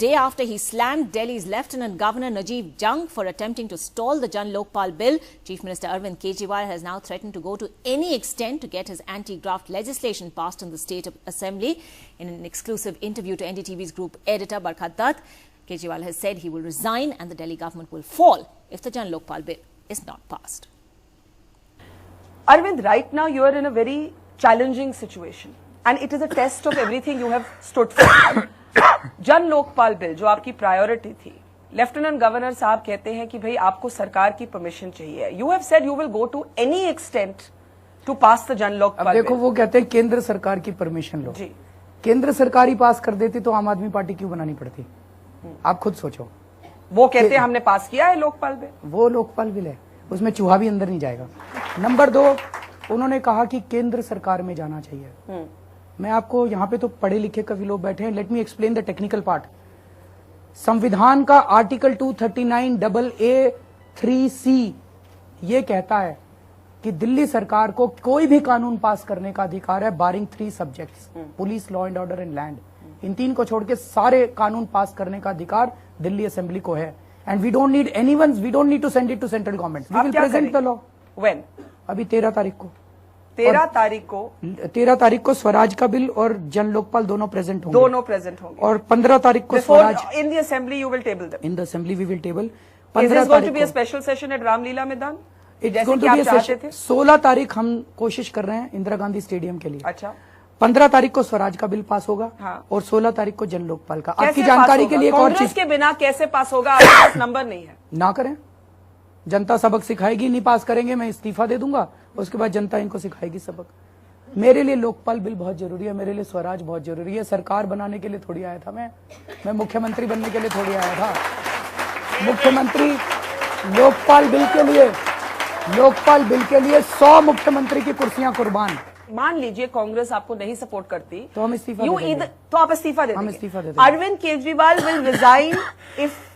day after he slammed Delhi's Lieutenant Governor Najib Jung for attempting to stall the Jan Lokpal bill. Chief Minister Arvind Kejriwal has now threatened to go to any extent to get his anti-graft legislation passed in the State Assembly. In an exclusive interview to NDTV's group editor Barkhat Dutt, Kejriwal has said he will resign and the Delhi government will fall if the Jan Lokpal bill is not passed. Arvind, right now you are in a very challenging situation and it is a test of everything you have stood for. जन Lokpal bill जो आपकी priority थी, lieutenant governor साहब कहते हैं कि भाई आपको सरकार की परमिशन चाहिए. You have said you will go to any extent to pass the Jan Lokpal bill. देखो, वो कहते हैं केंद्र सरकार की परमिशन लो. जी, केंद्र सरकार ही पास कर देती तो आम आदमी पार्टी क्यों बनानी पड़ती? आप खुद सोचो. वो कहते हैं हमने पास किया है लोकपाल बिल. वो लोकपाल बिल है, उसमें चूहा भी अंदर नहीं जाएगा. नंबर 2, उन्होंने कहा कि केंद्र सरकार में जाना चाहिए. मैं आपको, यहाँ पे तो पढ़े लिखे कवि लोग बैठे हैं, let me explain the technical part. संविधान का आर्टिकल 239AA3C ये कहता है कि दिल्ली सरकार को कोई भी कानून पास करने का अधिकार है, barring 3 subjects, police, law and order and land. इन 3 को छोड़ के सारे कानून पास करने का अधिकार दिल्ली असेंबली को है. And we don't need anyone, we don't need to send it to central government. We will present the law. When? अभी 13 तारीख को. 13 तारीख को स्वराज का बिल और जन लोकपाल दोनों प्रेजेंट होंगे. और 15 तारीख को Swaraj. In the assembly you will table them. In the assembly we will table. 15 तारीख को special session at Ramlila Maidan. It's going to be a session. 16 तारीख हम कोशिश कर रहे हैं इंदिरा गांधी स्टेडियम के लिए. अच्छा. 15 तारीख को स्वराज का बिल पास होगा. हाँ. और 16 तारीख को जन लोकपाल का. आपकी जानकारी के लिए एक और चीज, के बिना कैसे पास होगा? आपके पास नंबर नहीं है. ना करें, जनता सबक सिखाएगी. नहीं पास करेंगे, मैं इस्तीफा दे दूंगा, उसके बाद जनता इनको सिखाएगी सबक. मेरे लिए लोकपाल बिल बहुत जरूरी है, मेरे लिए स्वराज बहुत जरूरी है. सरकार बनाने के लिए थोड़ी आया था मैं मुख्यमंत्री बनने के लिए थोड़ी आया था. मुख्यमंत्री लोकपाल बिल के लिए 100 मुख्यमंत्री की कुर्सियां कुर्बान. मान लीजिए कांग्रेस आपको नहीं सपोर्ट करती तो हम इस्तीफा तो आप इस्तीफा दे हम देंगे. इस्तीफा दे देंगे. Arvind Kejriwal will resign if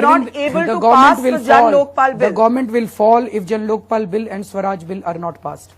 not able to pass the Jan Lokpal bill. The government will fall if Jan Lokpal bill and Swaraj bill are not passed.